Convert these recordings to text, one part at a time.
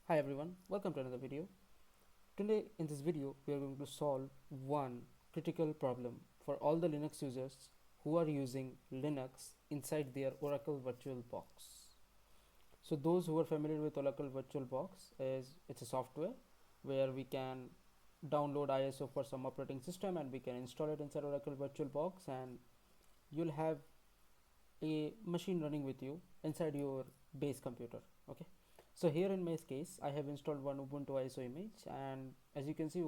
Hi everyone, welcome to another video. Today in this video we are going to solve one critical problem for all the Linux users who are using Linux inside their Oracle VirtualBox. So those who are familiar with Oracle VirtualBox, it's a software where we can download ISO for some operating system and we can install it inside Oracle VirtualBox, and you'll have a machine running with you inside your base computer. Okay, so here in my case I have installed one Ubuntu ISO image, and as you can see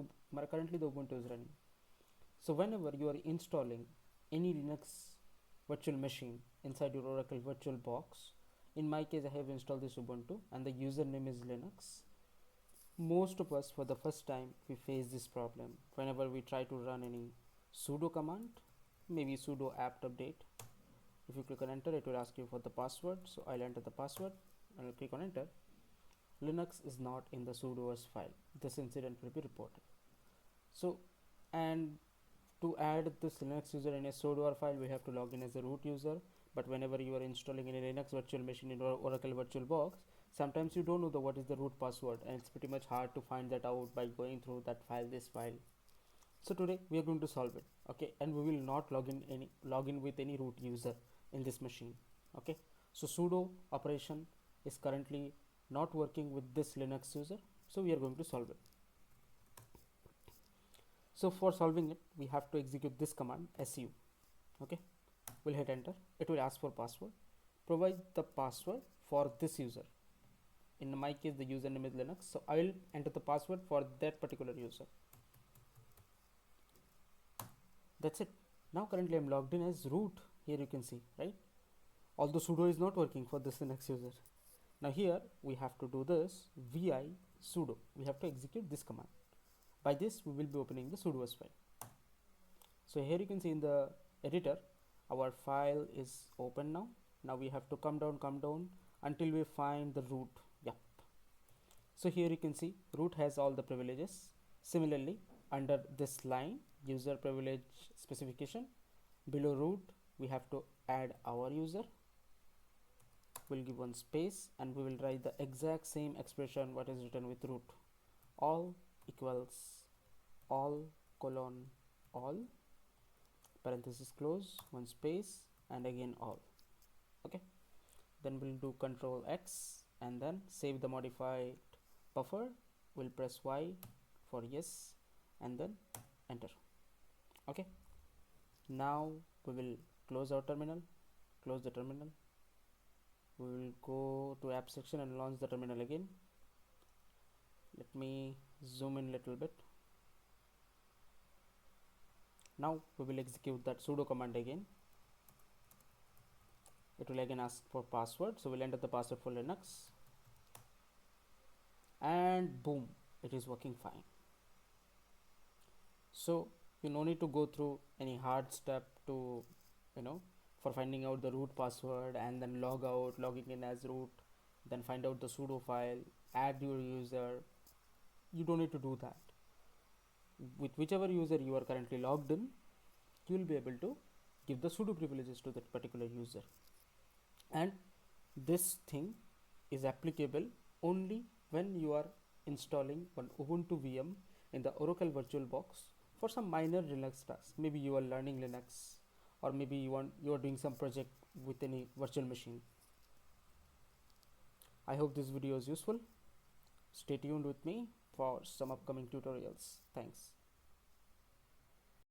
currently the Ubuntu is running. So whenever you are installing any Linux virtual machine inside your Oracle VirtualBox, in my case I have installed this Ubuntu and the username is Linux. Most of us for the first time we face this problem whenever we try to run any sudo command, maybe sudo apt update. If you click on enter, it will ask you for the password, so I'll enter the password and I'll click on enter. Linux is not in the sudoers file. This incident will be reported. So, and to add this Linux user in a sudoer file, we have to log in as a root user. But whenever you are installing in a Linux virtual machine in Oracle VirtualBox, sometimes you don't know what is the root password, and it's pretty much hard to find that out by going through that file, this file. So today we are going to solve it. Okay, and we will not log in with any root user in this machine. Okay, so sudo operation is currently not working with this Linux user, so we are going to solve it. So for solving it, we have to execute this command su. Okay, we'll hit enter. It will ask for password. Provide the password for this user. In my case the username is Linux, so I will enter the password for that particular user. That's it. Now currently I'm logged in as root. Here you can see, right? Although sudo is not working for this Linux user. Now here we have to do this vi sudo. We have to execute this command. By this we will be opening the sudoers file. So here you can see in the editor our file is open now. Now we have to come down until we find the root. Yep. So here you can see root has all the privileges. Similarly, under this line user privilege specification, below root we have to add our user. We'll give one space and we will write the exact same expression what is written with root. All equals all colon all, parenthesis close, one space, and again all. Okay, then we'll do Control X and then save the modified buffer. We'll press Y for yes and then enter. Okay, now we will close our terminal, close the terminal. We will go to app section and launch the terminal again. Let me zoom in a little bit. Now we will execute that sudo command again. It will again ask for password, so we'll enter the password for Linux, and boom, it is working fine. So you no need to go through any hard step to for finding out the root password and then logging in as root, then find out the sudo file, add your user. You don't need to do that. With whichever user you are currently logged in, you will be able to give the sudo privileges to that particular user, and this thing is applicable only when you are installing one Ubuntu VM in the Oracle VirtualBox for some minor Linux tasks. Maybe you are learning Linux, or maybe you are doing some project with any virtual machine. I hope this video is useful. Stay tuned with me for some upcoming tutorials. Thanks.